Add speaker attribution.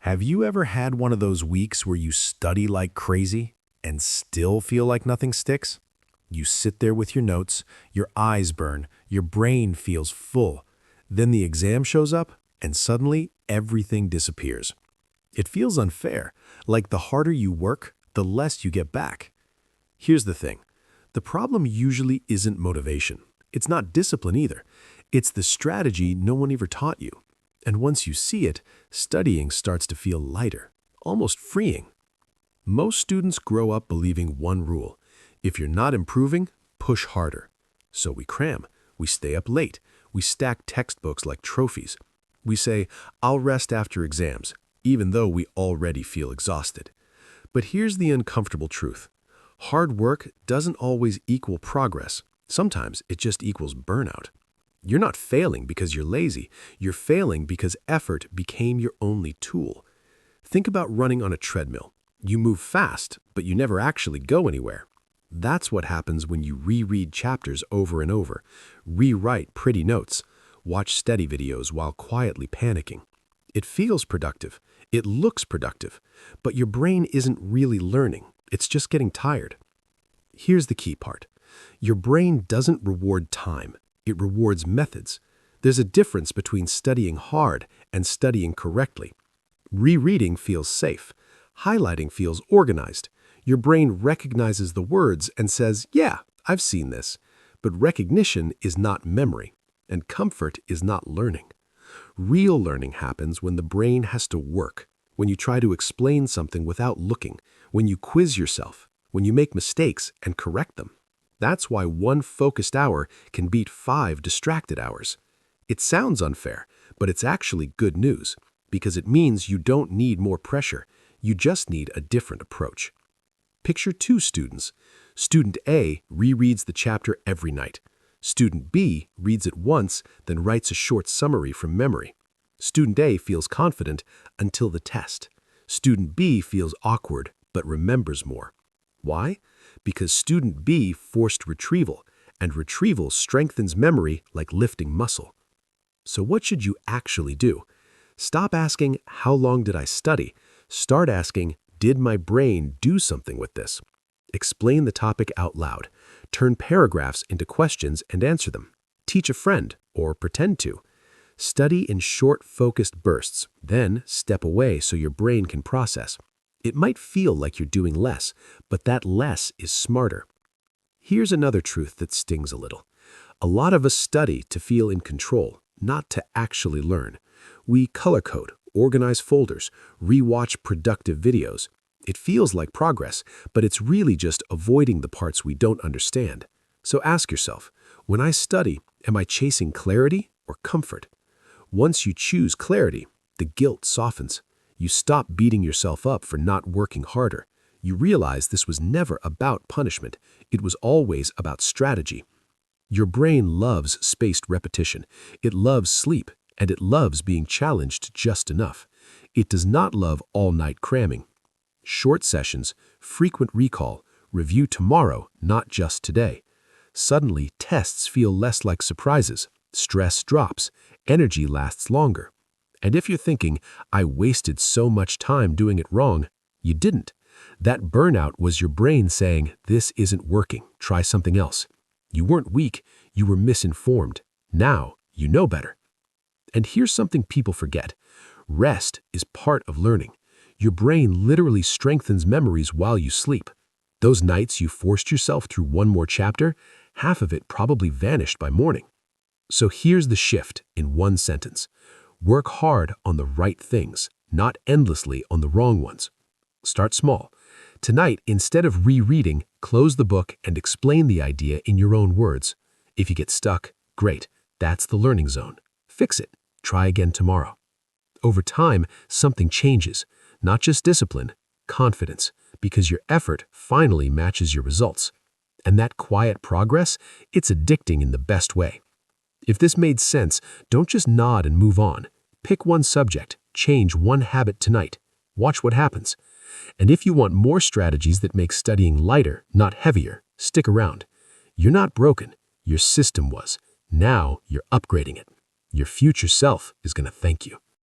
Speaker 1: Have you ever had one of those weeks where you study like crazy and still feel like nothing sticks? You sit there with your notes, your eyes burn, your brain feels full. Then the exam shows up and suddenly everything disappears. It feels unfair, like the harder you work, the less you get back. Here's the thing. The problem usually isn't motivation. It's not discipline either. It's the strategy no one ever taught you. And once you see it, studying starts to feel lighter, almost freeing. Most students grow up believing one rule. If you're not improving, push harder. So we cram, we stay up late, we stack textbooks like trophies. We say, I'll rest after exams, even though we already feel exhausted. But here's the uncomfortable truth. Hard work doesn't always equal progress. Sometimes it just equals burnout. You're not failing because you're lazy. You're failing because effort became your only tool. Think about running on a treadmill. You move fast, but you never actually go anywhere. That's what happens when you reread chapters over and over, rewrite pretty notes, watch study videos while quietly panicking. It feels productive. It looks productive. But your brain isn't really learning. It's just getting tired. Here's the key part. Your brain doesn't reward time. It rewards methods. There's a difference between studying hard and studying correctly. Rereading feels safe. Highlighting feels organized. Your brain recognizes the words and says, yeah, I've seen this. But recognition is not memory, and comfort is not learning. Real learning happens when the brain has to work, when you try to explain something without looking, when you quiz yourself, when you make mistakes and correct them. That's why one focused hour can beat 5 distracted hours. It sounds unfair, but it's actually good news, because it means you don't need more pressure. You just need a different approach. Picture 2 students. Student A rereads the chapter every night. Student B reads it once, then writes a short summary from memory. Student A feels confident until the test. Student B feels awkward, but remembers more. Why? Because student B forced retrieval, and retrieval strengthens memory like lifting muscle. So what should you actually do? Stop asking, how long did I study? Start asking, did my brain do something with this? Explain the topic out loud. Turn paragraphs into questions and answer them. Teach a friend, or pretend to. Study in short, focused bursts, then step away so your brain can process. It might feel like you're doing less, but that less is smarter. Here's another truth that stings a little. A lot of us study to feel in control, not to actually learn. We color code, organize folders, rewatch productive videos. It feels like progress, but it's really just avoiding the parts we don't understand. So ask yourself, when I study, am I chasing clarity or comfort? Once you choose clarity, the guilt softens. You stop beating yourself up for not working harder. You realize this was never about punishment. It was always about strategy. Your brain loves spaced repetition. It loves sleep, and it loves being challenged just enough. It does not love all-night cramming. Short sessions, frequent recall, review tomorrow, not just today. Suddenly, tests feel less like surprises. Stress drops. Energy lasts longer. And if you're thinking, I wasted so much time doing it wrong, you didn't. That burnout was your brain saying, this isn't working, try something else. You weren't weak, you were misinformed. Now, you know better. And here's something people forget. Rest is part of learning. Your brain literally strengthens memories while you sleep. Those nights you forced yourself through one more chapter, half of it probably vanished by morning. So here's the shift in one sentence. Work hard on the right things, not endlessly on the wrong ones. Start small. Tonight, instead of rereading, close the book and explain the idea in your own words. If you get stuck, great. That's the learning zone. Fix it. Try again tomorrow. Over time, something changes. Not just discipline, confidence, because your effort finally matches your results. And that quiet progress, it's addicting in the best way. If this made sense, don't just nod and move on. Pick one subject, change one habit tonight. Watch what happens. And if you want more strategies that make studying lighter, not heavier, stick around. You're not broken. Your system was. Now you're upgrading it. Your future self is going to thank you.